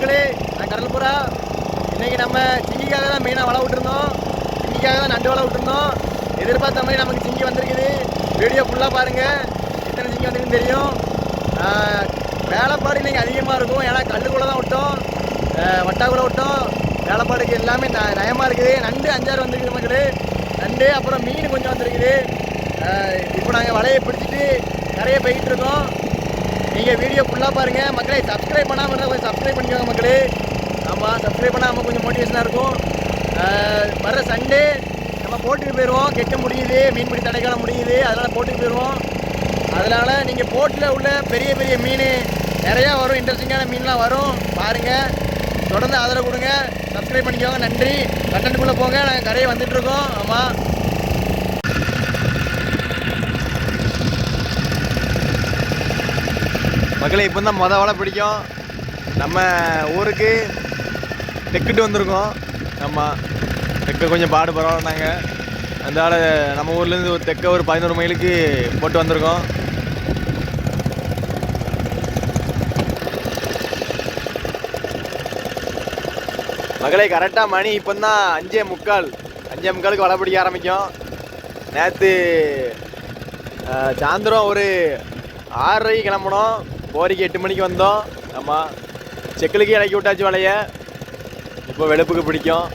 மக்களே, நான் கடல்புறா. இன்னைக்கு நம்ம சிங்கிக்காக தான் மெயினாக வலை விட்டுருந்தோம். சிங்கிக்காக தான் நண்டு வலை விட்டுருந்தோம். எதிர்பார்த்த மாதிரி நமக்கு சிங்கி வந்திருக்குது. வீடியோ ஃபுல்லாக பாருங்கள், எத்தனை சிங்கி வந்திருக்குன்னு தெரியும். வேலைப்பாடு இன்னைக்கு அதிகமாக இருக்கும். ஏன்னா கல்லுக்குள்ளே தான் விட்டோம், வட்டாக்குள்ளே விட்டோம். வேலைப்பாடுக்கு எல்லாமே நயமாக இருக்குது. நண்டு 5-6 வந்துருக்குது மக்களே. நண்டு அப்புறம் மீன் கொஞ்சம் வந்திருக்குது. இப்போ நாங்கள் வலையை பிடிச்சிட்டு கரையை போய்கிட்டு இருக்கோம். நீங்கள் வீடியோ ஃபுல்லாக பாருங்கள் மக்களே. சப்ஸ்கிரைப் பண்ணாமல் இருந்தால் கொஞ்சம் சப்ஸ்கிரைப் பண்ணிக்கோங்க மக்களே. ஆமாம், சப்ஸ்கிரைப் பண்ணால் நம்ம கொஞ்சம் மோட்டிவேஷனாக இருக்கும். வர சண்டே நம்ம போட்டுக்கு போயிடுவோம். கெட்ட முடியுது, மீன்பிடி தடைக்காலம் முடியுது, அதனால் போட்டுக்கு போயிடுவோம். அதனால் நீங்கள் போட்டில் உள்ள பெரிய பெரிய மீன் நிறையா வரும், இன்ட்ரெஸ்டிங்கான மீன்லாம் வரும். பாருங்கள், தொடர்ந்து ஆதரவு கொடுங்க, சப்ஸ்கிரைப் பண்ணிக்கோங்க. நன்றி. கண்டென்ட்டுக்குள்ளே போங்க, நாங்கள் கரையை வந்துட்டுருக்கோம். ஆமாம், மக்களே இப்போ தான் வலை பிடிக்கும். நம்ம ஊருக்கு தெக்கிட்டு வந்திருக்கோம். ஆமாம், தெக்க கொஞ்சம் பாடுபடுறோம் நாங்கள். அதனால் நம்ம ஊர்லேருந்து ஒரு தெக்க ஒரு 11 மைலுக்கு போட்டு வந்திருக்கோம். மக்களே கரெக்டாக மணி இப்போ தான் 5:45 வலை பிடிக்க ஆரம்பிக்கும். நேற்று சாயந்தரம் ஒரு 6:30 கிளம்பணும். போரிக்கு 8 மணிக்கு வந்தோம். ஆமாம், செக்கிலுக்கு இறக்கி விட்டாச்சு வலைய. இப்போ வெளுப்புக்கு பிடிக்கும்.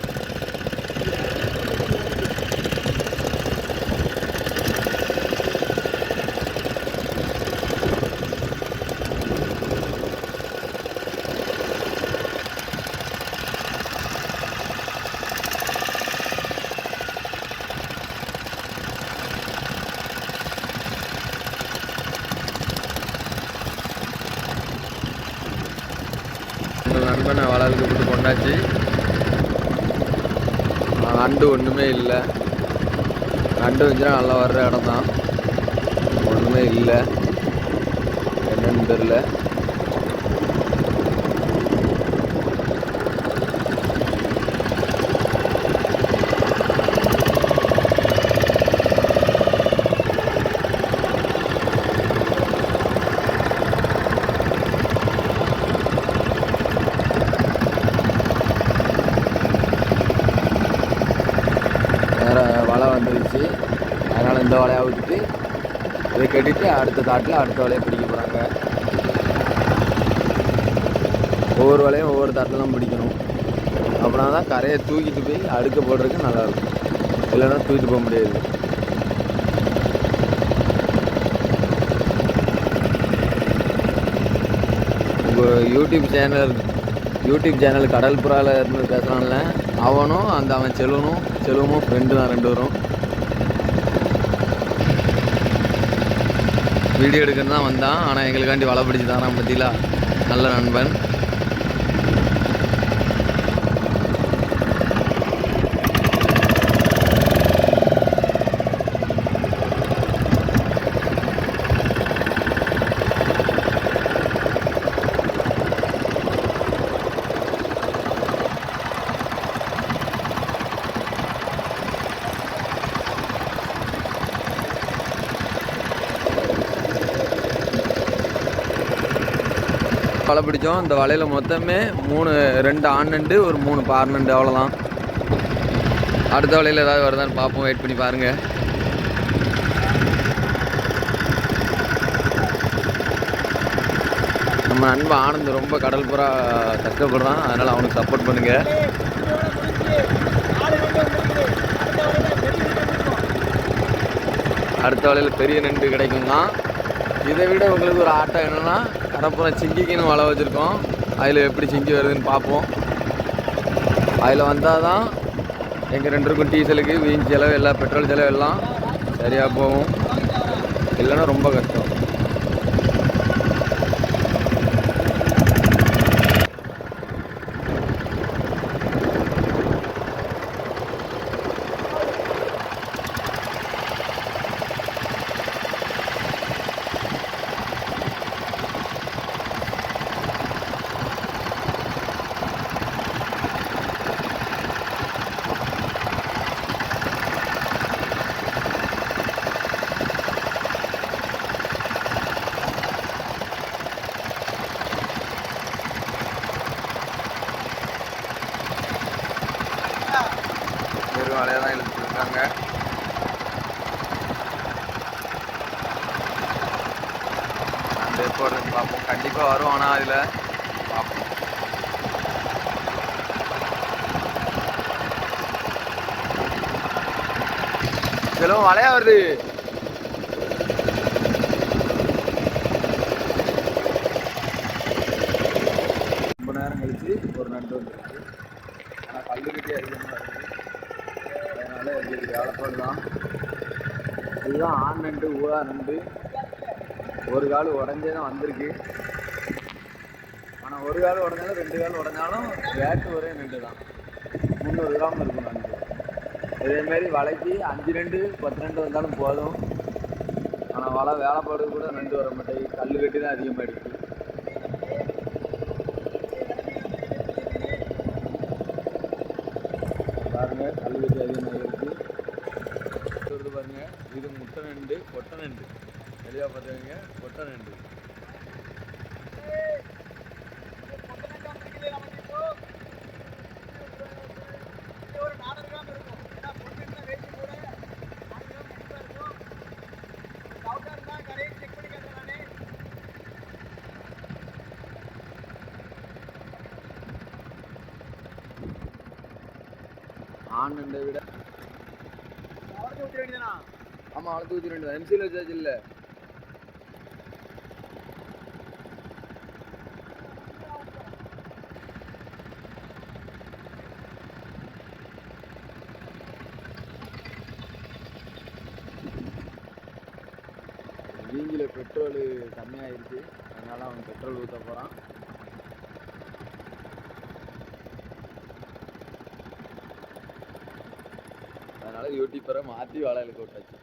நண்பனை வளர்க்கு போட்டு கொண்டாச்சு. நண்டு ஒன்றுமே இல்லை. நண்டு வந்துச்சுன்னா நல்லா வர்ற இடம் தான். ஒன்றுமே இல்லை, என்னன்னு தெரில. வலை வந்துருச்சு, அதனால் இந்த வலையை விட்டுட்டு இதை கட்டிட்டு அடுத்த தாட்டில் அடுத்த வலையை பிடிக்க போகிறாங்க. ஒவ்வொரு வலையும் ஒவ்வொரு தாட்டிலாம் பிடிக்கணும். அப்படின்னா தான் கரையை தூக்கிட்டு போய் அடுக்க போடுறதுக்கு நல்லாயிருக்கும். இல்லைன்னா தூக்கிட்டு போக முடியாது. உங்கள் யூடியூப் சேனல் கடல்புறாவில் இருந்து பேசுகிறான்ல, அவனும் அவன் செல்வமும் ஃப்ரெண்டு தான், 2 பேரும். வீடியோ எடுக்கணும் தான் வந்தான். ஆனால் எங்களுக்காண்டி வலை பிடிச்சி தானான். பற்றிலா நல்ல நண்பன். வலை பிடிச்சோம். இந்த வலையில் மொத்தமே 2 ஆண் நண்டு, ஒரு 3 பார் நண்டு, அவ்வளோதான். அடுத்த வலையில் ஏதாவது வருதான்னு பார்ப்போம். வெயிட் பண்ணி பாருங்கள். நம்ம நண்பன் ஆனந்த் ரொம்ப கடல்புறா கஷ்டப்படுறான். அதனால் அவனுக்கு சப்போர்ட் பண்ணுங்கள். அடுத்த வலையில் பெரிய நண்டு கிடைக்கும் தான். இதை விட உங்களுக்கு ஒரு ஆட்டம் என்னென்னா, கடப்புறம் சிங்கிக்குன்னு வலை வச்சுருக்கோம். அதில் எப்படி சிங்கி வருதுன்னு பார்ப்போம். அதில் வந்தால் தான் எங்கள் 2 பேருக்கும் டீசலுக்கு வீண் செலவு எல்லாம், பெட்ரோல் செலவு எல்லாம் சரியாக போகும். இல்லைன்னா ரொம்ப கஷ்டம். இருக்காங்க. நண்டு எப்போ வருதுன்னு பார்ப்போம். கண்டிப்பாக வரும். ஆனால் அதில் பார்ப்போம். இதெல்லாம் வலையா வருது. ரொம்ப நேரம் கழிச்சு ஒரு நண்டு வந்துருக்கு. ஆனால் கல்லுக்கிட்டே அதிகமாக இருக்குது. அதனால் எங்களுக்கு வேலைப்பாடு தான். இதுதான் ஆண் நண்டு, ஊழா நண்டு. ஒரு கால் உடஞ்சே தான் வந்திருக்கு. ஆனால் ஒரு கால் உடஞ்சாலும் 2 கால் உடஞ்சாலும் வேட்டு ஒரே நண்டு தான். 300 கிராம் இருக்கும் நண்டு. இதேமாரி வலைக்கு 5 நண்டு 10 நண்டு வந்தாலும் போதும். ஆனால் வலை வேலைப்பாடு கூட நண்டு வர மாட்டேங்குது. கல் கட்டி தான் அதிகமாக இருக்குது. பாருங்க, கல் கட்டி அதிகமாக இருக்குது. பாருங்க, இது முட்டை நண்டு, கொட்டை நண்டு. வெளியாக பார்த்துக்கங்க, கொட்டை நண்டு. ஆண் நண்டை விட ஆமாம், வளர்த்து ஊற்றி ரெண்டு தான். எம்சியில் வச்சாச்சு. இல்லை, வீங்கில் பெட்ரோலு கம்மியாகிடுச்சு. அதனால் அவன் பெட்ரோல் ஊற்ற போகிறான். அதனால யூடியூப்பரை மாற்றி வலையில் போட்டாச்சு.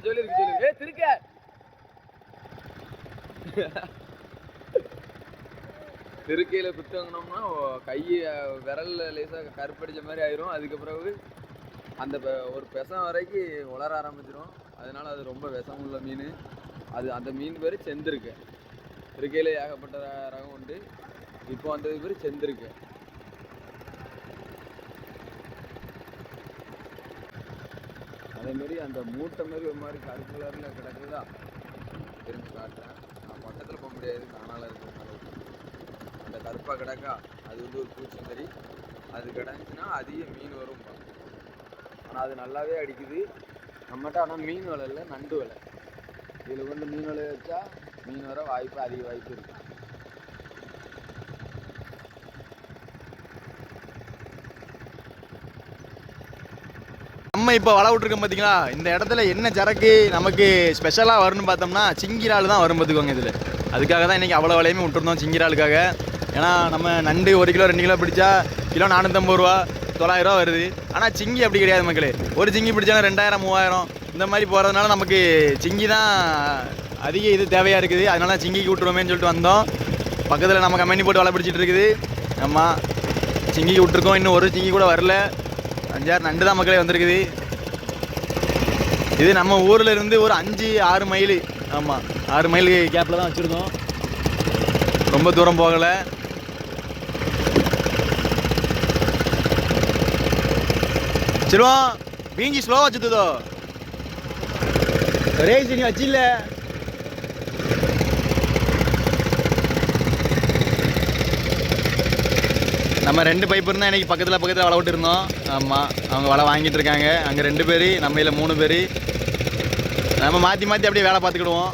சொல்லிருக்கு. ஏ திருக்க திருக்கையில் குத்து வாங்கினோம்னா கையை விரல்ல லேசாக கருப்படிச்ச மாதிரி ஆயிரும். அதுக்கு பிறகு அந்த ஒரு விஷம் வரைக்கும் உலர ஆரம்பிச்சிடும். அதனால அது ரொம்ப விஷம் உள்ள மீன். அது அந்த மீன் பேர் செந்திருக்கு. திருக்கையில் ஏகப்பட்ட ரகம் உண்டு. இப்போ வந்தது பேர் செந்திருக்கு. அதேமாரி அந்த மூட்டை மாதிரி ஒரு மாதிரி கருப்பு கலரில் கிடக்குதா, திரும்பி காட்டுறேன். நான் பக்கத்தில் போக முடியாது, காணால இருக்கிறதுனால. அந்த கருப்பாக கிடக்கா, அது வந்து ஒரு பூச்சிங்கறி. அது கிடந்துச்சுன்னா அதிக மீன் வரும். ஆனால் அது நல்லாவே அடிக்குது நம்மகிட்ட. ஆனால் மீன் வலை இல்லை, நண்டு வலை. இதில் கொண்டு மீன் வலை வச்சா மீன் வர வாய்ப்பு, அதிக வாய்ப்பு இருக்குது. நம்ம இப்போ வலை விட்ருக்கோம் பார்த்தீங்களா. இந்த இடத்துல என்ன சரக்கு நமக்கு ஸ்பெஷலாக வரும்னு பார்த்தோம்னா சிங்கிரால் தான் வரும் பார்த்துக்கோங்க. இதில் அதுக்காக தான் இன்றைக்கி அவ்வளோ விலையுமே விட்டுருந்தோம், சிங்கிராலுக்காக. ஏன்னா நம்ம நண்டு 1 கிலோ 2 கிலோ பிடிச்சா கிலோ 450 ரூபா 900 ரூபா வருது. ஆனால் சிங்கி அப்படி கிடையாது மக்களே. ஒரு சிங்கி பிடிச்சாலும் 2000 3000 இந்த மாதிரி போகிறதுனால நமக்கு சிங்கி தான் அதிக இது தேவையாக இருக்குது. அதனால தான் சிங்கிக்கு விட்டுருவோமேன்னு சொல்லிட்டு வந்தோம். பக்கத்தில் நம்ம கம்பெனி போட்டு வலை பிடிச்சிட்டு இருக்குது. ஆமாம், சிங்கிக்கு விட்டுருக்கோம். இன்னும் ஒரு சிங்கி கூட வரல. 5-6 நண்டு தான் மக்களே வந்திருக்குது. இது நம்ம ஊரில் இருந்து ஒரு 5-6 மைல். ஆமாம், 6 மைல் கேப்பில் தான் வச்சுருக்கோம். ரொம்ப தூரம் போகலை. சிலுவோம் வீங்கி ஸ்லோவாக வச்சுதோ ரேஸ் நீ வச்சில்ல. நம்ம 2 பைப் இருந்தால் இன்றைக்கி பக்கத்தில் வலை விட்டு இருந்தோம். ஆமாம், அவங்க வலை வாங்கிட்டு இருக்காங்க. அங்கே 2 பேர், நம்ம இதில் 3 பேர். நம்ம மாற்றி அப்படியே வேலை பார்த்துக்கிடுவோம்.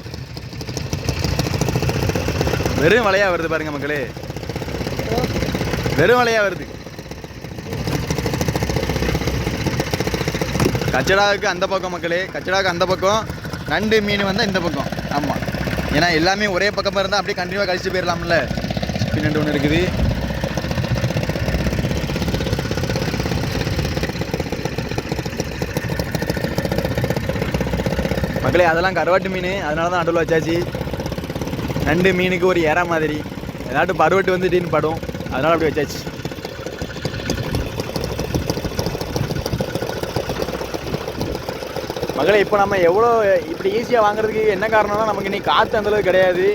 வெறும் வலையாக வருது பாருங்கள் மக்களே, வெறும் வலையாக வருது. கச்சடாவுக்கு அந்த பக்கம் மக்களே, கச்சடாவுக்கு அந்த பக்கம். நண்டு மீன் வந்தால் இந்த பக்கம். ஆமாம், ஏன்னா எல்லாமே ஒரே பக்கமாக இருந்தால் அப்படியே கண்டினியூவாக கழிச்சு போயிடலாம்ல. சிப்பி நண்டு ஒன்று இருக்குது. மக்களே அதெல்லாம் கருவாட்டு மீன், அதனால தான் நடுவில் வச்சாச்சு. நண்டு மீனுக்கு ஒரு இற மாதிரி ஏதாட்டும் பருவட்டு வந்து திடீர்னு படும், அதனால் அப்படி வச்சாச்சு. மகளே இப்போ நம்ம எவ்வளோ இப்படி ஈஸியாக வாங்குறதுக்கு என்ன காரணம்னா, நமக்கு இன்றைக்கி காற்று அந்தளவுக்கு கிடையாது.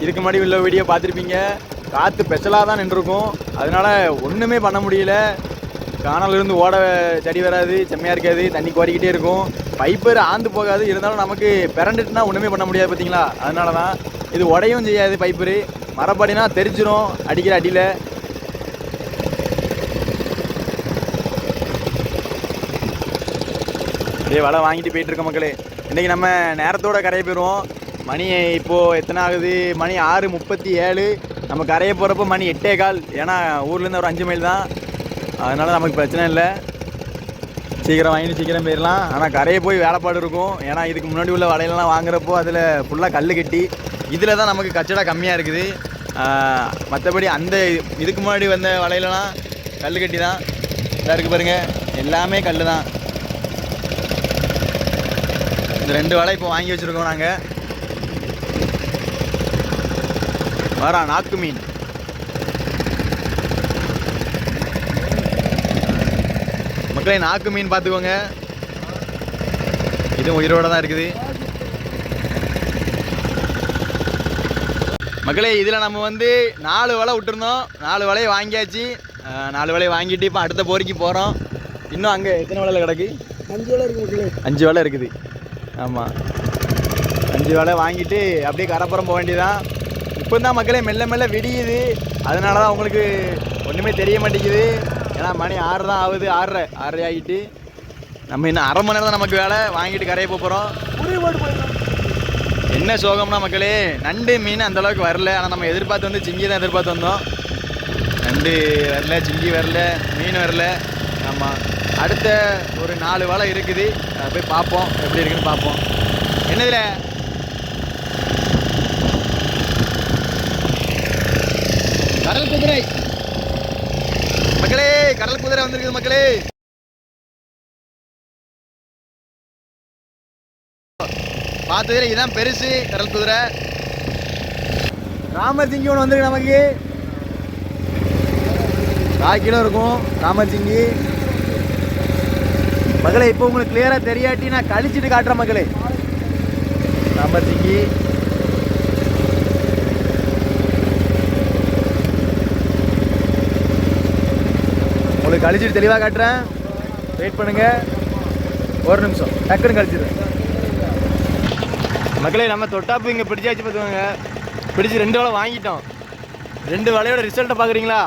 இதுக்கு முன்னாடி உள்ள வீடியோ பார்த்துருப்பீங்க. காற்று ஸ்பெஷலாக தான் நின்றுருக்கும். அதனால ஒன்றுமே பண்ண முடியல. காணலிருந்து ஓட சரி வராது, செம்மையாக இருக்காது, தண்ணி குறைக்கிட்டே இருக்கும். பைப்பர் ஆந்து போகாது, இருந்தாலும் நமக்கு பிறண்டுட்டுனா ஒன்றுமே பண்ண முடியாது பார்த்தீங்களா. அதனால தான் இது உடையும் செய்யாது. பைப்பரு மரப்படினா தெரிச்சிரும் அடிக்கிற அடியில். அப்படியே வலை வாங்கிட்டு போயிட்டுருக்க மக்களே. இன்றைக்கி நம்ம நேரத்தோட கரையை போயிடுவோம். மணி இப்போது எத்தனை ஆகுது? மணி 6:37. நம்ம கரையை போகிறப்போ மணி 8:15. ஏன்னா ஊர்லேருந்து ஒரு 5 மைல் தான். அதனால் நமக்கு பிரச்சனை இல்லை, சீக்கிரம் வாங்கிட்டு சீக்கிரம் போயிடலாம். ஆனால் கரையை போய் வேலைப்பாடு இருக்கும். ஏன்னா இதுக்கு முன்னாடி உள்ள வலையிலலாம் வாங்குறப்போ அதில் ஃபுல்லாக கல் கட்டி, இதில் தான் நமக்கு கச்சடா கம்மியாக இருக்குது. மற்றபடி அந்த இதுக்கு முன்னாடி வந்த வலையிலலாம் கல் கட்டி தான் இதாக இருக்குது பாருங்கள். எல்லாமே கல் தான். இந்த 2 வலை இப்போ வாங்கி வச்சுருக்கோம் நாங்கள். நாக்கு மீன் மக்களே, நாக்கு மீன் பார்த்துக்கோங்க. இதுவும் உயிரோட தான் இருக்குது மக்களே. இதில் நம்ம வந்து 4 வலை விட்டுருந்தோம். 4 வலையை வாங்கியாச்சு. 4 வலையை வாங்கிட்டு இப்போ அடுத்த போரிக்கு போகிறோம். இன்னும் அங்கே எத்தனை வலையில் கிடக்கு? 5 வலை இருக்குது. 5 வலை இருக்குது. ஆமாம், 5 வலை வாங்கிட்டு அப்படியே கரப்புறம் போக வேண்டியதான். இப்போ தான் மக்களே மெல்ல மெல்ல விடியுது. அதனால தான் உங்களுக்கு ஒன்றுமே தெரிய மாட்டேங்குது. ஏன்னா மணி 6 தான் ஆகுது. 6:30 ஆகிட்டு. நம்ம இன்னும் அரை மணி நேரம் தான் நமக்கு வேலை. வாங்கிட்டு கரையை போகிறோம். என்ன சோகம்னா மக்களே, நண்டு மீன் அந்தளவுக்கு வரல. ஆனால் நம்ம எதிர்பார்த்து வந்து சிங்கி தான் எதிர்பார்த்து வந்தோம். நண்டு வரல, சிங்கி வரல, மீன் வரல. ஆமாம், அடுத்த ஒரு 4 வலை இருக்குது. போய் பார்ப்போம் எப்படி இருக்குன்னு பார்ப்போம். என்னதுல கடல் குதிரை மக்களே, கடல் குதிரை வந்திருக்குது மக்களே. பார்த்ததுல இதுதான் பெருசு கடல் குதிரை. ராமர் சிங்கி ஒன்று வந்திருக்கு நமக்கு. 1/4 கிலோ இருக்கும் ராமர் சிங்கி மக்களே. இப்போ உங்களுக்கு கிளியராக தெரியாட்டி நான் கழிச்சிட்டு காட்டுறேன் மக்களே. ராமர் சிங்கி உங்களுக்கு கழிச்சிட்டு தெளிவாக காட்டுறேன். வெயிட் பண்ணுங்க, ஒரு நிமிஷம், டக்குன்னு கழிச்சிடுறேன் மக்களே. நம்ம தொட்டாப்பு இங்கே பிடிச்சாச்சு பார்த்துக்கோங்க. பிடிச்சி 2 வலை வாங்கிட்டோம். 2 வலையோட ரிசல்ட்டை பார்க்குறீங்களா?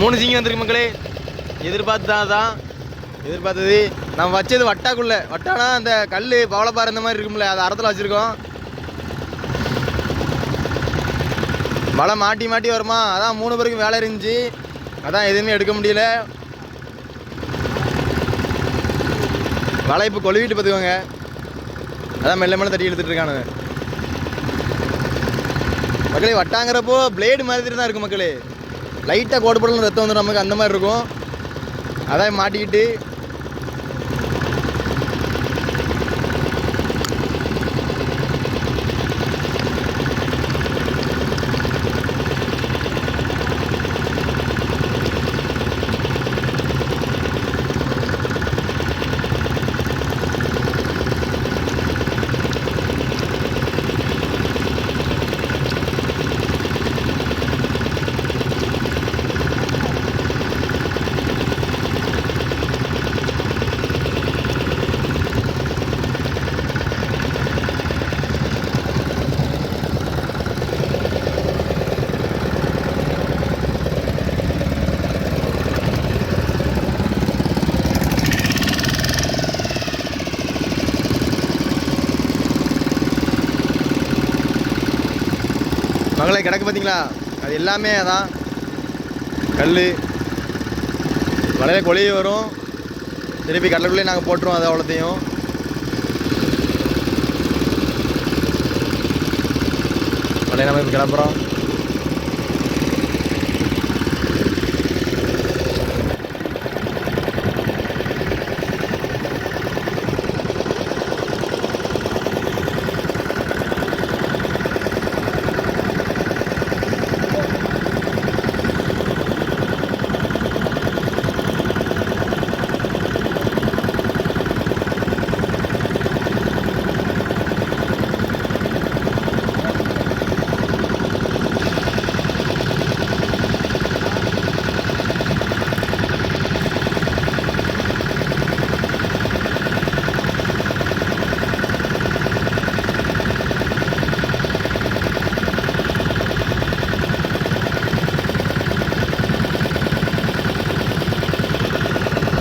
மூணு சிங்கி வந்திருக்கு மக்களே. எதிர்பார்த்தது நம்ம வச்சது வட்டாக்குள்ளே. வட்டானா அந்த கல் பவளப்பாறை இந்த மாதிரி இருக்கும்ல, அதை அறத்தில் வச்சுருக்கோம். வலை மாட்டி மாட்டி வருமா, அதான் 3 பேருக்கு வேலை இருந்துச்சு. அதான் எதுவுமே எடுக்க முடியல. வலை இப்போ கொழுவிட்டு பார்த்துக்கோங்க. அதான் மெல்ல மெல்ல தட்டி எடுத்துகிட்டு இருக்கானு மக்களே. வட்டாங்கிறப்போ பிளேடு மாதிரி தான் இருக்கும் மக்களே. லைட்டாக கோடு போடலாம், ரத்தம் வந்துடும் நமக்கு, அந்த மாதிரி இருக்கும். அதான் மாட்டிக்கிட்டு மகளை கிடக்கு பார்த்தீங்களா, அது எல்லாமே அதான் கல். வலையில் கொலையை வரும், திருப்பி கடலுக்குள்ளே நாங்கள் போட்டுருவோம். அது அவ்வளோத்தையும் வலையை நம்ம இப்போ கிளம்புறோம்.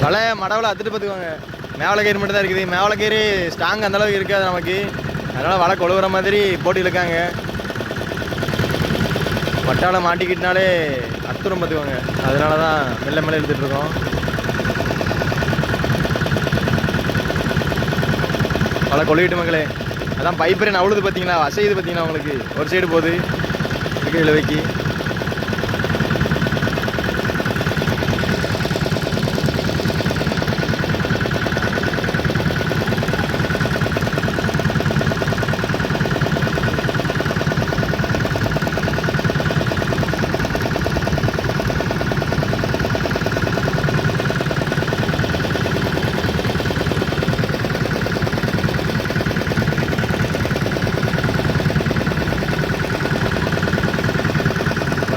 வலை மடவில் அத்துட்டு பார்த்துக்கோங்க. மேவலக்கயிறு மட்டும் தான் இருக்குது. மேவலக்கயிறு ஸ்ட்ராங் அந்தளவுக்கு இருக்காது நமக்கு. அதனால் வலை கொழுவுற மாதிரி போட்டு இழுக்காங்க. வட்டாவில் மாட்டிக்கிட்டனாலே அத்துரும் பார்த்துக்கோங்க. அதனால தான் மெல்ல மெல்ல இழுத்துட்ருக்கோம். வலை கொழுவிட்டு மக்களே. அதான் பைப்பரே நவுளுது பார்த்தீங்களா, அசையுது பார்த்தீங்களா உங்களுக்கு. ஒரு சைடு போகுது இருக்கிற வைக்கி.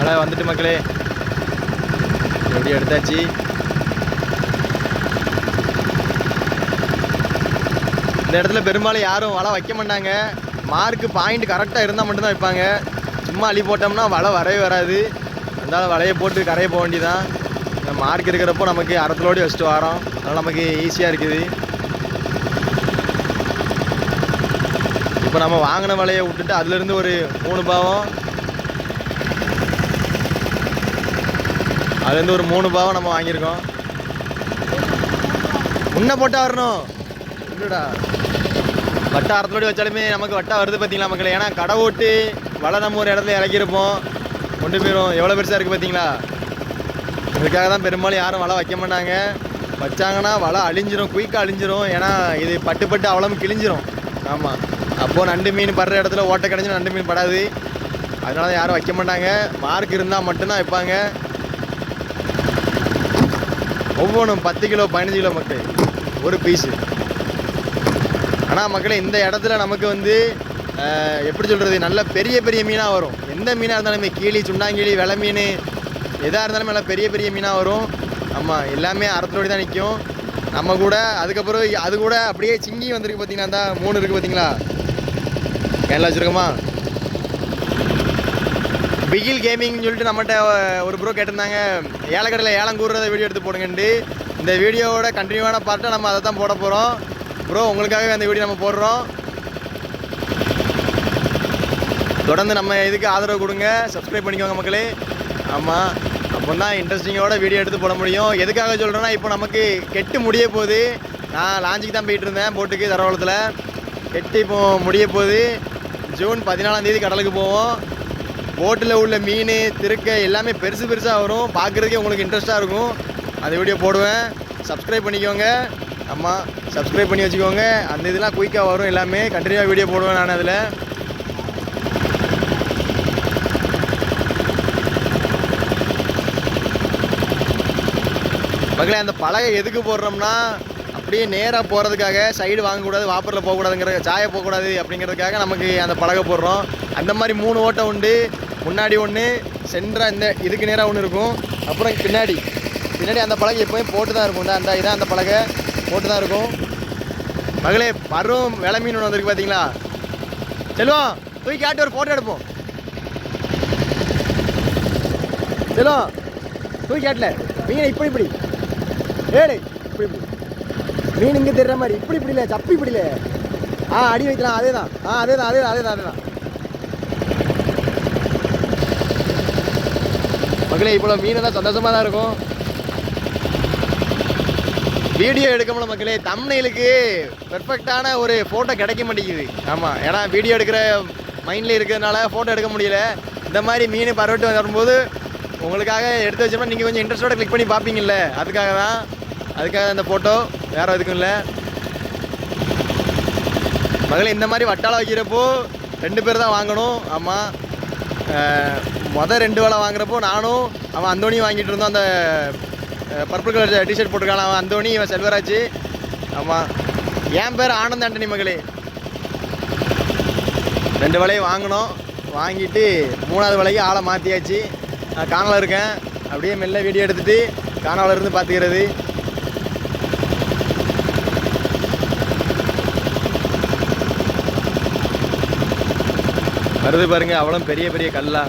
மழை வந்துட்டு மக்களே, எப்படி எடுத்தாச்சு. இந்த இடத்துல பெரும்பாலும் யாரும் வலை வைக்க மாட்டாங்க. மார்க்கு பாயிண்ட் கரெக்டாக இருந்தால் மட்டும்தான் வைப்பாங்க. சும்மா அள்ளி போட்டோம்னா வலை வரவே வராது. அதனால் வலையை போட்டு கரையை போக வேண்டியதான். மார்க் இருக்கிறப்போ நமக்கு அறத்தலோடு வச்சுட்டு வரோம். அதனால் நமக்கு ஈஸியாக இருக்குது. இப்போ நம்ம வாங்கின வலையை விட்டுட்டு அதுலேருந்து ஒரு 3 பாவம், அதுலேருந்து ஒரு 3 பாவம் நம்ம வாங்கியிருக்கோம். முன்ன போட்டால் வரணும் இல்லைடா. வட்டை அறத்தோடு வச்சாலுமே நமக்கு வட்டா வருது பார்த்தீங்களா மக்களே. ஏன்னா கடை ஓட்டு வலை நம்ம ஒரு இடத்துல இறக்கியிருப்போம், கொண்டு போயிடும். எவ்வளோ பெருசாக இருக்குது பார்த்தீங்களா. இதுக்காக தான் பெரும்பாலும் யாரும் வலை வைக்க மாட்டாங்க. வச்சாங்கன்னா வலை அழிஞ்சிரும், குயிக்காக அழிஞ்சிரும். ஏன்னா இது பட்டு பட்டு அவ்வளோ கிழிஞ்சிரும். ஆமாம், அப்போது நண்டு மீன் படுற இடத்துல ஓட்டை கிடஞ்சி நண்டு மீன் படாது. அதனால தான் யாரும் வைக்க மாட்டாங்க. மார்க் இருந்தால் மட்டும்தான் வைப்பாங்க. ஒவ்வொன்றும் 10 கிலோ 15 கிலோ மக்கள் ஒரு பீஸு. ஆனால் மக்களே இந்த இடத்துல நமக்கு வந்து எப்படி சொல்கிறது, நல்ல பெரிய பெரிய மீனாக வரும். எந்த மீனாக இருந்தாலுமே, கீழி, சுண்டாங்கிளி, வெலை மீன் எதாக இருந்தாலுமே நல்லா பெரிய பெரிய மீனாக வரும். ஆமாம், எல்லாமே அறத்தோடு தான் நிற்கும் நம்ம கூட. அதுக்கப்புறம் அது கூட அப்படியே சிங்கி வந்திருக்கு பார்த்தீங்கன்னா, அந்த 3 இருக்குது பார்த்தீங்களா. கேரளா வச்சுருக்கோமா. பிகில் கேமிங்னு சொல்லிட்டு நம்மகிட்ட ஒரு ப்ரோ கேட்டிருந்தாங்க, ஏலக்கடையில் ஏலம் கூறுறத வீடியோ எடுத்து போடுங்கன்ட்டு. இந்த வீடியோவோட கண்டினியூவான பார்ட்டாக நம்ம அதை தான் போட போகிறோம். ப்ரோ உங்களுக்காகவே அந்த வீடியோ நம்ம போடுறோம். தொடர்ந்து நம்ம இதுக்கு ஆதரவு கொடுங்க, சப்ஸ்கிரைப் பண்ணிக்கோங்க மக்களே. ஆமாம், அப்போ தான் இன்ட்ரெஸ்டிங்கோட வீடியோ எடுத்து போட முடியும். எதுக்காக சொல்கிறேன்னா, இப்போ நமக்கு கெட்டு முடிய போகுது. நான் லாஞ்சுக்கு தான் போயிட்டு இருந்தேன், போட்டுக்கு தரவளத்தில். கெட்டு இப்போ முடிய போகுது. ஜூன் 14ஆம் தேதி கடலுக்கு போவோம். போட்டில் உள்ள மீன், திருக்கை எல்லாமே பெருசு பெருசாக வரும். பார்க்குறதுக்கே உங்களுக்கு இன்ட்ரெஸ்ட்டாக இருக்கும். அந்த வீடியோ போடுவேன், சப்ஸ்கிரைப் பண்ணிக்கோங்க. ஆமாம், சப்ஸ்கிரைப் பண்ணி வச்சுக்கோங்க. அந்த இதெல்லாம் குயிக்காக வரும். எல்லாமே கண்டினியூவாக வீடியோ போடுவேன் நான் அதில். மக்களே, அந்த பலகை எதுக்கு போடுறோம்னா, அப்படியே நேராக போகிறதுக்காக, சைடு வாங்கக்கூடாது, வாப்பரில் போகக்கூடாதுங்கிற, சாய போகக்கூடாது அப்படிங்கிறதுக்காக நமக்கு அந்த பலகை போடுறோம். அந்த மாதிரி 3 ஓட்டை உண்டு. முன்னாடி ஒன்று, சென்டராக இந்த இதுக்கு நேராக ஒன்று இருக்கும். அப்புறம் பின்னாடி அந்த பலகை எப்போயும் போட்டு தான் இருக்கும். அந்த இதான் அந்த பலகை போட்டு தான் இருக்கும். மகளே, பருவம் வெலை மீன் ஒன்று வந்திருக்கு பார்த்தீங்களா. செல்வம் தூக்கி காட்டி ஒரு ஃபோட்டோ எடுப்போம். செல்வம் தூக்கி காட்டல மீன் இப்படி ஏழு இப்படி மீன் இங்கே தெரிகிற மாதிரி இப்படி இல்லை, சப்பி இப்படி இல்லை. அடி வைக்கலாம். அதே தான் அதே தான் மக்களே. இப்போ மீன் தான் சந்தோஷமாக தான் இருக்கும். வீடியோ எடுக்கமுல மக்களே, தம்ப்நெயிலுக்கு பெர்ஃபெக்டான ஒரு ஃபோட்டோ கிடைக்க மாட்டேங்குது. ஆமாம், ஏன்னா வீடியோ எடுக்கிற மைண்டில் இருக்கிறதுனால ஃபோட்டோ எடுக்க முடியல. இந்த மாதிரி மீன் பரவட்டு வரும்போது உங்களுக்காக எடுத்து வச்சோம்னா நீங்கள் கொஞ்சம் இன்ட்ரெஸ்ட்டோட கிளிக் பண்ணி பார்ப்பீங்கல்ல, அதுக்காக அந்த ஃபோட்டோ, வேறு எதுக்கும் இல்லை மகளே. இந்த மாதிரி வட்டாளை வைக்கிறப்போ 2 பேர் தான் வாங்கணும். ஆமாம், மொதல் 2 வலை வாங்குறப்போ நானும் அவன் அந்தோனியும் வாங்கிட்டு இருந்தோம். அந்த பர்பிள் கலர் டிஷர்ட் போட்டிருக்கான் அவன் அந்தோனி, இவன் செல்வராஜ். ஆமாம், என் பேர் ஆனந்த் ஆண்டனி மகளே. 2 வலையை வாங்கினோம். வாங்கிட்டு 3ஆவது வலைக்கு ஆளை மாற்றியாச்சு. நான் காணல இருக்கேன். அப்படியே மெல்ல வீடியோ எடுத்துகிட்டு காணாவில் இருந்து பார்த்துக்கிறது. வருது பாருங்க, அவ்வளோ பெரிய பெரிய கல்லா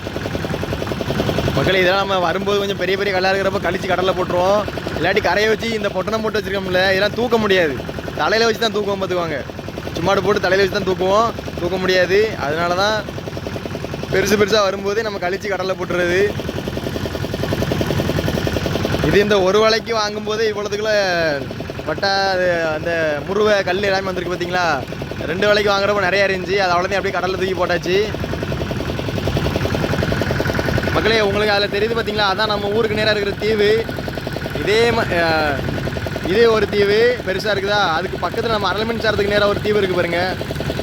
மக்களே. இதெல்லாம் நம்ம வரும்போது கொஞ்சம் பெரிய பெரிய கல்லாக இருக்கிறப்ப கழிச்சு கடலில் போட்டுருவோம். இல்லாட்டி கரையை வச்சு இந்த பொட்டணம் போட்டு வச்சுருக்கோம்ல இதெல்லாம் தூக்க முடியாது. தலையில் வச்சு தான் தூக்குவோம் பார்த்துக்குவாங்க. சும்மாடு போட்டு தலையில் வச்சு தான் தூக்க முடியாது. அதனால தான் பெருசாக வரும்போது நம்ம கழிச்சு கடலில் போட்டுறது. இது இந்த ஒரு வலைக்கு வாங்கும்போது இவ்வளோத்துக்குள்ள வட்டா அந்த முருவை கல் எல்லாமே வந்திருக்கு பார்த்தீங்களா. 2 வலைக்கு வாங்குறப்போ நிறையா இருந்துச்சு. அது அவ்வளோதையும் அப்படியே கடலில் தூக்கி போட்டாச்சு. மக்களே உங்களுக்கு அதில் தெரியுது பார்த்தீங்களா, அதான் நம்ம ஊருக்கு நேராக இருக்கிற தீவு. இதே ஒரு தீவு பெருசாக இருக்குதா, அதுக்கு பக்கத்தில் நம்ம அரள மின்சாரத்துக்கு நேராக ஒரு தீவு இருக்குது பாருங்க.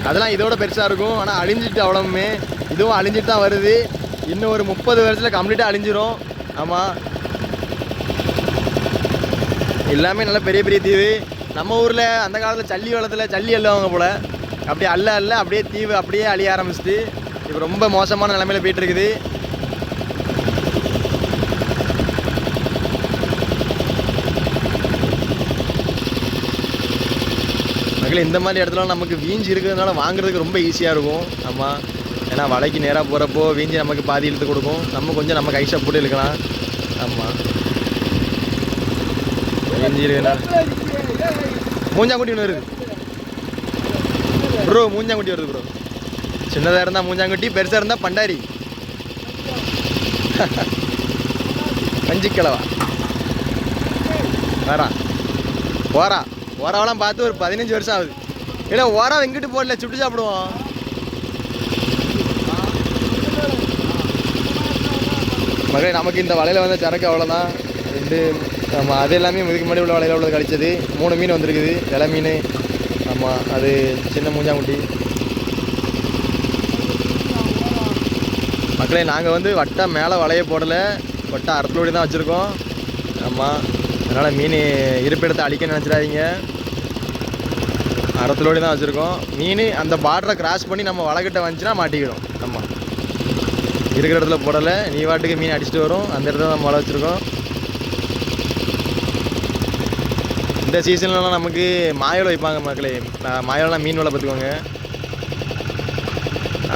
அதெல்லாம் இதோட பெருசாக இருக்கும். ஆனால் அழிஞ்சிட்டு அவ்வளவுமே. இதுவும் அழிஞ்சிட்டு தான் வருது. இன்னும் ஒரு 30 வருஷத்தில் கம்ப்ளீட்டாக அழிஞ்சிரும். ஆமாம், எல்லாமே நல்ல பெரிய பெரிய தீவு. நம்ம ஊரில் அந்த காலத்தில் சல்லி வளத்தில் சல்லி அள்ளுவாங்க போல். அப்படியே அல்ல அப்படியே தீவு அப்படியே அழிய ஆரம்பிச்சிட்டு இப்போ ரொம்ப மோசமான நிலைமையில் போயிட்டு இருக்குது. மக்கள் இந்த மாதிரி இடத்துல நமக்கு வீஞ்சி இருக்கிறதுனால வாங்குறதுக்கு ரொம்ப ஈஸியாக இருக்கும். ஆமாம், ஏன்னா வலைக்கு நேராக போகிறப்போ வீஞ்சி நமக்கு பாதி இழுத்து கொடுக்கும். நம்ம கொஞ்சம் நம்ம கைஷா போட்டு இழுக்கலாம். ஆமாம், வீஞ்சி இருக்குனால மூஞ்சாங்குட்டி ஒன்று இருக்குது ப்ரோ. மூஞ்சாங்குட்டி வருது ப்ரோ. சின்னதாக இருந்தால் மூஞ்சாங்குட்டி, பெருசாக இருந்தால் பண்டாரி. பஞ்சிக்கிழவா ஓராவெல்லாம் பார்த்து ஒரு 15 வருஷம் ஆகுது. இல்லை ஓரா எங்கிட்டு போடல, சுட்டு சாப்பிடுவோம். மகளே நமக்கு இந்த வலையில் வந்த சரக்கு அவ்வளோதான். 2 ஆமாம், அது எல்லாமே இதுக்கு முன்னாடி உள்ள வலையில் உள்ளது கழிச்சது. 3 மீன் வந்திருக்குது, இலை மீன். ஆமாம், அது சின்ன மூஞ்சாங்குட்டி. மக்களே நாங்கள் வந்து வட்டா மேலே வலையை போடலை, வட்டா அறுத்தலோடி தான் வச்சுருக்கோம். ஆமாம், அதனால் மீன் இருப்பிடத்தை அழிக்க நினச்சிடாதீங்க. அறுத்தலோடி தான் வச்சுருக்கோம். மீன் அந்த பார்டரை கிராஸ் பண்ணி நம்ம வலைக்கிட்ட வந்துச்சுன்னா மாட்டிக்கிடும். ஆமாம், இருக்கிற இடத்துல போடலை. நீ வாட்டுக்கு மீன் அடிச்சுட்டு வரும், அந்த இடத்துல நம்ம வலை வச்சுருக்கோம். இந்த சீசன்லலாம் நமக்கு மாயோலை வைப்பாங்க மக்களே. மாயோலாம் மீன் வலை பார்த்துக்கோங்க.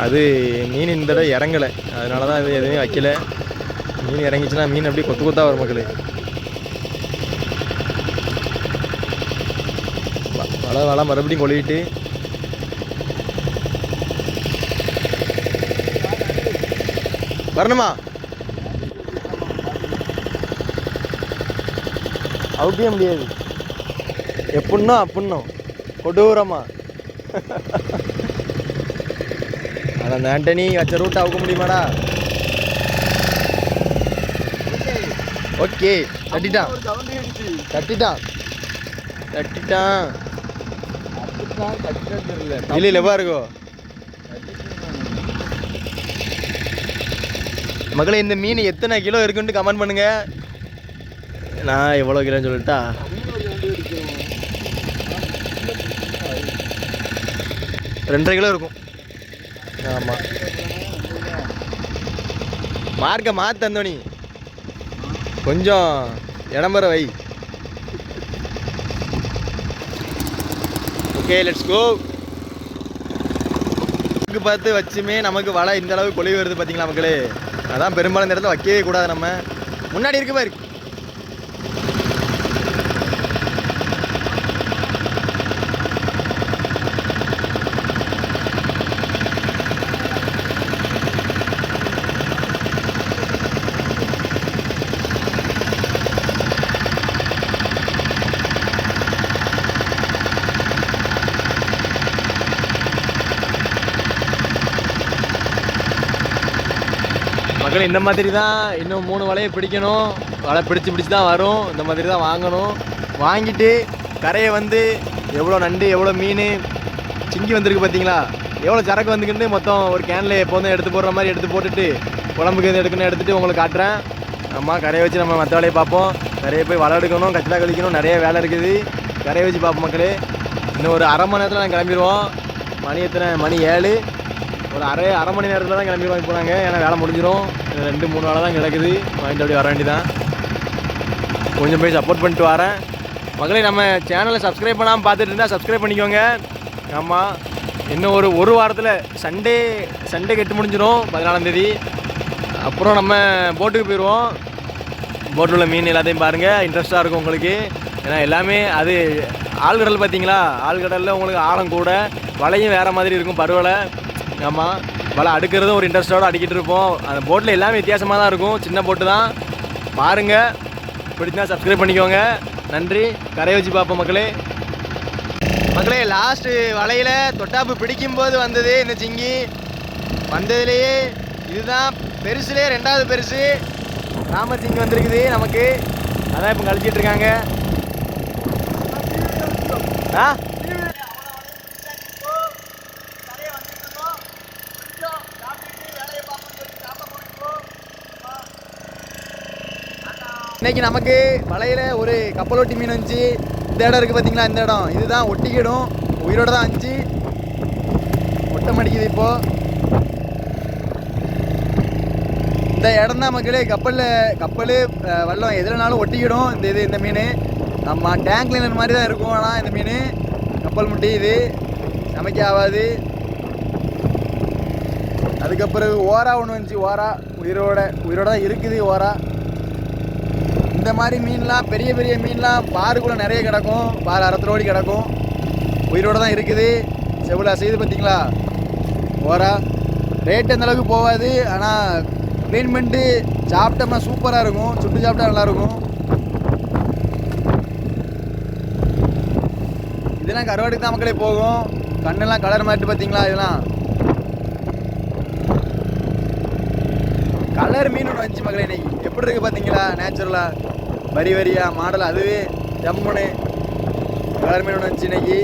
அது மீன் இந்த தடவை இறங்கலை, அதனால தான் இது எதுவுமே வைக்கல. மீன் இறங்கிச்சுன்னா மீன் அப்படியே கொத்து கொத்தாக வரும் மக்களே. வலை மறுபடியும் கொழுவிட்டு வரணுமா? அவுக்கவே முடியாது. எப்படின்னா அப்படின்னும் கொடூரமா. ஆனால் அந்த ஆண்டனி வச்ச ரூட்டை அவுக்க முடியுமாடா? ஓகே, தட்டிட்டான். இல்லை இல்லை பாருங்கோ மகளே. இந்த மீன் எத்தனை கிலோ இருக்குன்னு கமெண்ட் பண்ணுங்க. நான் எவ்வளோ கிலோன்னு சொல்லிட்டா? 2.5 கிலோ இருக்கும். ஆமாம், மார்க்கை மாற்ற தந்தோனி கொஞ்சம் இடம்பெற வை. Okay, let's go. பார்த்து வச்சுமே நமக்கு வலை இந்த அளவுக்கு கொழி வருது பார்த்தீங்களா மக்களே. அதான் பெரும்பாலும் இந்த இடத்துல வைக்கவே கூடாது. நம்ம முன்னாடி இருக்கு பாரு. மக்கள் இந்த மாதிரி தான் இன்னும் 3 வலையை பிடிக்கணும். வலை பிடிச்சி தான் வரும். இந்த மாதிரி தான் வாங்கணும். வாங்கிட்டு கரையை வந்து எவ்வளோ நண்டு எவ்வளோ மீன் சிங்கி வந்திருக்கு பார்த்தீங்களா, எவ்வளோ சரக்கு வந்துக்கிட்டு மொத்தம் ஒரு கேனில் எப்போதும் எடுத்து போடுற மாதிரி எடுத்து போட்டுட்டு குழம்புக்கு எடுக்கணும் எடுத்துகிட்டு உங்களுக்கு காட்டுறேன். ஆமாம், கரையை வச்சு நம்ம மற்ற வேலையை பார்ப்போம். கரையை போய் வலை எடுக்கணும், கச்சிலா கழிக்கணும், நிறைய வேலை இருக்குது. கரையை வச்சு பார்ப்போம் மக்களே. இன்னும் ஒரு அரை மணி நேரத்தில் நாங்கள் கிளம்பிடுவோம். மணி 7. ஒரு அரை மணி நேரத்தில் தான் கிளம்பிடுவோம் இப்போ நாங்கள். ஏன்னா வேலை முடிஞ்சிடும். 2-3 வேலை தான் கிடக்குது. வாங்கிட்டு அப்படியே வர வேண்டியதான். கொஞ்சம் போய் சப்போர்ட் பண்ணிட்டு வரேன் மக்களே. நம்ம சேனலை சப்ஸ்கிரைப் பண்ணாமல் பார்த்துட்டு இருந்தால் சப்ஸ்கிரைப் பண்ணிக்கோங்க. ஆமாம், இன்னும் ஒரு வாரத்தில் சண்டே கெட்டு முடிஞ்சிடும் 14ஆம் தேதி. அப்புறம் நம்ம போட்டுக்கு போயிடுவோம். போட்டில் உள்ள மீன் எல்லாத்தையும் பாருங்கள், இன்ட்ரெஸ்ட்டாக இருக்கும் உங்களுக்கு. ஏன்னா எல்லாமே அது ஆழ்கடல் பார்த்தீங்களா, ஆழ்கடலில் உங்களுக்கு ஆழம் கூட, வலையும் வேறு மாதிரி இருக்கும் பருவலை. ஆமாம், வலை அடுக்கிறதும் ஒரு இன்ட்ரெஸ்ட்டோடு அடிக்கிட்டு இருப்போம். அந்த போட்டில் எல்லாமே வித்தியாசமாக தான் இருக்கும், சின்ன போட்டு தான். பாருங்கள், பிடிச்சா சப்ஸ்கிரைப் பண்ணிக்கோங்க. நன்றி. கரையை வச்சு பார்ப்போம் மக்களே. மக்களே, லாஸ்ட்டு வலையில் தொட்டாப்பு பிடிக்கும்போது வந்தது இந்த சிங்கி. வந்ததுலேயே இதுதான் பெருசுலேயே 2வது பெருசு. ராமர் சிங்கி வந்திருக்குது நமக்கு. அதான் இப்போ கழிச்சிட்டு இருக்காங்க. ஆ இன்னைக்கு நமக்கு வலையில் ஒரு கப்பலோட்டி மீன் வந்துச்சு. இந்த இடம் இருக்குது பார்த்தீங்களா, இந்த இடம் இதுதான் ஒட்டிக்கிடும். உயிரோட தான் வந்துச்சு, ஒட்ட மடிக்குது. இப்போது இந்த இடம் தான் மக்களே கப்பல் வல்லம் எதுலனாலும் ஒட்டிக்கிடும். இந்த மீன் நம்ம டேங்க் லைனர் மாதிரி தான் இருக்கும். ஆனால் இந்த மீன் கப்பல் முட்டி இது சமைக்க ஆகாது. அதுக்கப்புறம் ஓரா ஒன்று வந்துச்சு. ஓரா உயிரோட தான் இருக்குது. ஓரா இந்த மாதிரி மீன்லாம், பெரிய பெரிய மீன்லாம் பாருக்குள்ளே நிறைய கிடக்கும். பாரு அறத்தோடி கிடக்கும், உயிரோடு தான் இருக்குது. செவ்வளோ செய்து பார்த்தீங்களா. ஓரா ரேட் அந்த அளவுக்கு போகாது, ஆனால் க்ளீன் பண்ணிட்டு சாப்பிட்டோம்னா சூப்பராக இருக்கும். சுட்டு சாப்பிட்டா நல்லாயிருக்கும். இதெல்லாம் கருவாட்டுக்கு தான் மக்களே போகும். கண்ணெல்லாம் கலர் மாட்டு பார்த்தீங்களா. இதெல்லாம் கலர் மீன் ஒன்று வந்துச்சு மக்களே. இன்னைக்கு எப்படி இருக்குது பார்த்தீங்களா, நேச்சுரலாக வரியா மாடல். அதுவே ஜம்முன்னு கலர் மீன் ஒன்று வந்துச்சு இன்னைக்கு.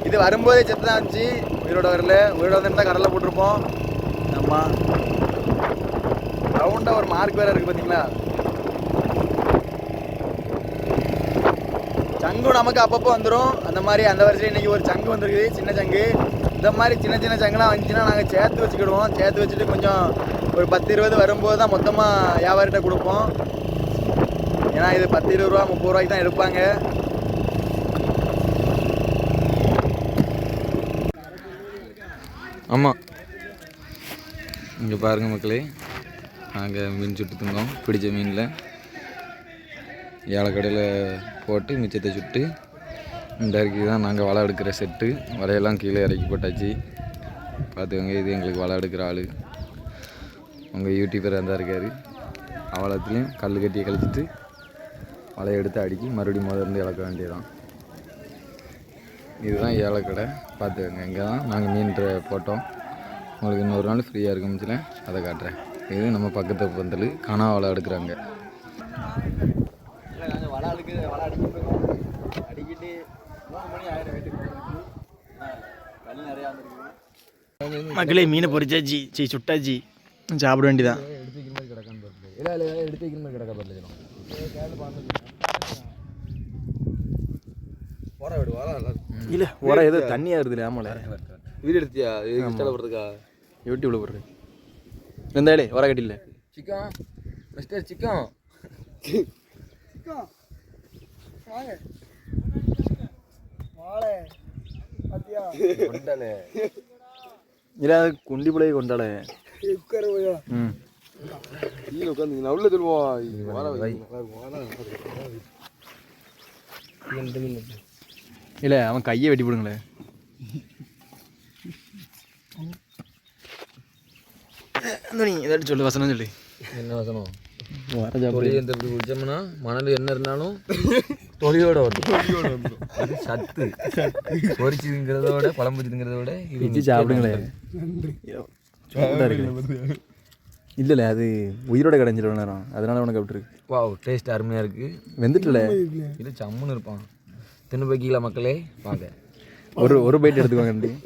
இது வரும்போதே செத்து தான் வந்துச்சு, உயிரோட வரல. உயிரோட வந்துருந்தா கடலில் போட்டிருப்போம். நம்ம ரவுண்டாக ஒரு மார்க் வேறு இருக்குது பார்த்தீங்களா. சங்கு நமக்கு அப்பப்போ வந்துடும். அந்த மாதிரி அந்த வருஷம் இன்றைக்கி ஒரு சங்கு வந்துருக்குது, சின்ன சங்கு. இந்த மாதிரி சின்ன சங்குலாம் வந்துச்சுன்னா நாங்கள் சேர்த்து வச்சுக்கிடுவோம். சேர்த்து வச்சுட்டு கொஞ்சம் ஒரு 10-20 வரும்போது தான் மொத்தமாக வியாபாரிகிட்ட கொடுப்போம். ஏன்னா இது 10-20 ரூபா 30 ரூபாய்க்கு தான் எடுப்பாங்க. ஆமாம், இங்கே பாருங்கள் மக்களே, நாங்கள் மீன் சுட்டு தந்தோம். பிடிச்ச மீனில் ஏலக்கடையில் போட்டு மிச்சத்தை சுட்டு இந்த அரிக்கி தான் நாங்கள் வலை எடுக்கிற செட்டு. வலையெல்லாம் கீழே இறக்கி போட்டாச்சு. பார்த்துக்கோங்க, இது எங்களுக்கு வலை எடுக்கிற ஆள். உங்கள் யூடியூபர் தான் இருக்கார். அவலத்துலேயும் கல் கட்டியை கழிச்சிட்டு வலையை எடுத்து அடிக்கி மறுபடியும் முதல்ல இழக்க வேண்டியதான். இதுதான் ஏலக்கடை. பார்த்துக்கோங்க, இங்கே தான் நாங்கள் மீன் போட்டோம். உங்களுக்கு இன்னொரு நாள் ஃப்ரீயாக இருக்கும்ச்சுல அதை காட்டுறேன். இது நம்ம பக்கத்து பந்தல் கனா வலை எடுக்கிறாங்க. நாங்கள் வலை அடிக்கிட்டு அடிக்கிட்டு 3 மணி ஆயிரம் வீட்டுக்கு கல் நிறையா வந்துருக்கு மக்களே. மீனை பொரிச்சாச்சு, சுட்டாச்சு, சாப்பிட வேண்டியதான். எடுத்து வைக்கிற மாதிரி கிடக்கான்னு பாருங்க. இல்லை எடுத்து வைக்கிற மாதிரி கிடக்கா பாருங்க. இல்லை உர ஏதோ தண்ணியாக வருது. ஆமால வீடு எடுத்தியா போடுறதுக்கா, யூடியூப்ல போடுறது. இருந்தாலே உர கட்டில சிக்கன் மிஸ்டர் சிக்கன் கொண்டாலே இல்லை குண்டி பிள்ளையை கொண்டாலே. உட்காந்து உள்ள சொல்லுவோம். இல்லை அவன் கையை வெட்டி போடுங்களே. நீ ஏதாச்சும் சொல்லு, வசனம் சொல்லு. என்ன வசனம்? குடிச்சோம்னா மணல் என்ன இருந்தாலும் தொழிலோட வரும். அது சத்து. பொரிச்சு திங்கிறத விட குழம்பு திங்கிறத விட இது சாப்பிடுங்களே. இல்லை அது உயிரோட கடைஞ்சிடும் நேரம், அதனால உனக்கு அப்படி இருக்கு. வா, டேஸ்ட் அருமையாக இருக்குது. வெந்துட்டுல இல்லை சம்முன்னு இருப்பான். தின்னு பைக்கில மக்களே வாங்க, ஒரு பைட் எடுத்துக்கோங்க.